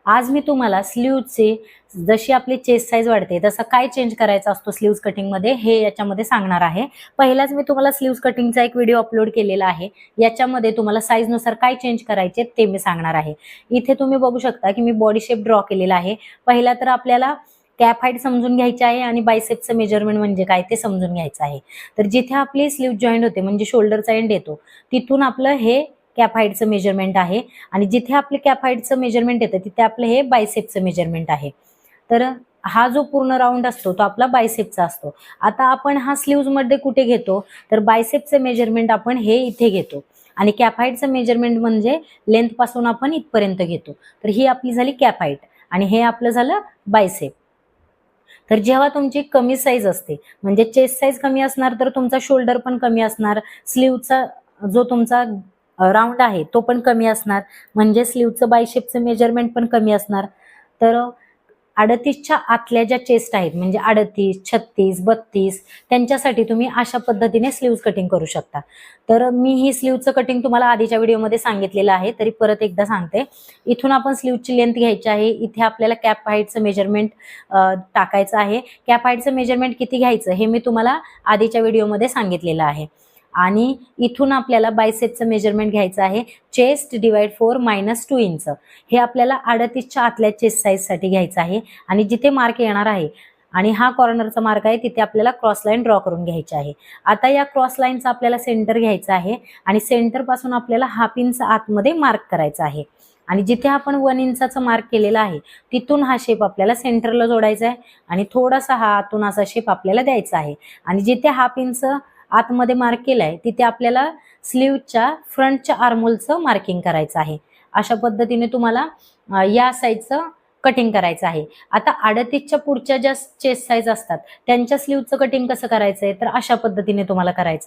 आज मी तुम्हाला स्लीव्हचे जशी आपली चेस्ट साईज वाढते तसं काय चेंज करायचा असतो स्लीव्ज कटिंगमध्ये हे याच्यामध्ये सांगणार आहे। पहिलाच मी तुम्हाला स्लीव्ज कटिंगचा एक व्हिडिओ अपलोड केलेला आहे, याच्यामध्ये तुम्हाला साईजनुसार काय चेंज करायचे ते मी सांगणार आहे। इथे तुम्ही बघू शकता की मी बॉडी शेप ड्रॉ केलेला आहे। पहिला तर आपल्याला कॅप हाईट समजून घ्यायची आहे आणि बायसेपचं मेजरमेंट म्हणजे काय ते समजून घ्यायचं आहे। तर जिथे आपली स्लीव्ह जॉईंट होते म्हणजे शोल्डरचा एंड येतो तिथून आपलं हे कॅप हाईटचं मेजरमेंट आहे आणि जिथे आपले कॅप हाईटचं मेजरमेंट येतं तिथे आपलं हे बायसेपचं मेजरमेंट आहे। तर हा जो पूर्ण राऊंड असतो तो आपला बायसेपचा असतो। आता आपण हा स्लीव्ज मध्ये कुठे घेतो तर बायसेपचं मेजरमेंट आपण हे इथे घेतो आणि कॅप हाईटचं मेजरमेंट म्हणजे लेंथ पासून आपण इथपर्यंत घेतो। तर ही आपली झाली कॅप हाईट आणि हे आपलं झालं बायसेप। तर जेव्हा तुमची कमी साईज असते म्हणजे चेस्ट साईज कमी असणार तर तुमचा शोल्डर पण कमी असणार, स्लीव्हचा जो तुमचा राऊंड आहे तो पण कमी असणार म्हणजे स्लीव्हचं बायसेपचं मेजरमेंट पण कमी असणार। तर 38च्या आतल्या ज्या चेस्ट आहेत म्हणजे 38, 36, 32 त्यांच्यासाठी तुम्ही अशा पद्धतीने स्लीव्ज कटिंग करू शकता। तर मी ही स्लीव्हचं कटिंग तुम्हाला आधीच्या व्हिडिओमध्ये सांगितलेलं आहे, तरी परत एकदा सांगते। इथून आपण स्लीव्हची लेंथ घ्यायची आहे, इथे आपल्याला कॅप हाईटचं मेजरमेंट टाकायचं आहे। कॅप हाईटचं मेजरमेंट किती घ्यायचं हे मी तुम्हाला आधीच्या व्हिडिओमध्ये सांगितलेलं आहे आणि इथून आपल्याला बायसेपचं मेजरमेंट घ्यायचं आहे चेस्ट डिवाइड 4 -2 इंच। हे आपल्याला 38च्या आतल्या चेस्ट साईजसाठी घ्यायचं आहे आणि जिथे मार्क येणार आहे आणि हा कॉर्नरचा मार्क आहे तिथे आपल्याला क्रॉस लाईन ड्रॉ करून घ्यायची आहे। आता या क्रॉस लाईनचा आपल्याला सेंटर घ्यायचा आहे आणि सेंटर पासून आपल्याला हाफ इंच आतमध्ये मार्क करायचा आहे आणि जिथे आपण 1 इंचाचा मार्क केलेला आहे तिथून हा शेप आपल्याला सेंटरला जोडायचा आहे आणि थोडासा हा आतून असा शेप आपल्याला द्यायचा आहे आणि जिथे हाफ इंच आतमध्ये मार्क केलाय तिथे आपल्याला स्लीव्हच्या फ्रंटच्या आर्महोलचं मार्किंग करायचं आहे। अशा पद्धतीने तुम्हाला या साईजचं कटिंग करायचं आहे। आता 38च्या पुढच्या ज्या चेस्ट साईज असतात त्यांच्या स्लीव्हचं कटिंग कसं करायचंय तर अशा पद्धतीने तुम्हाला करायचं।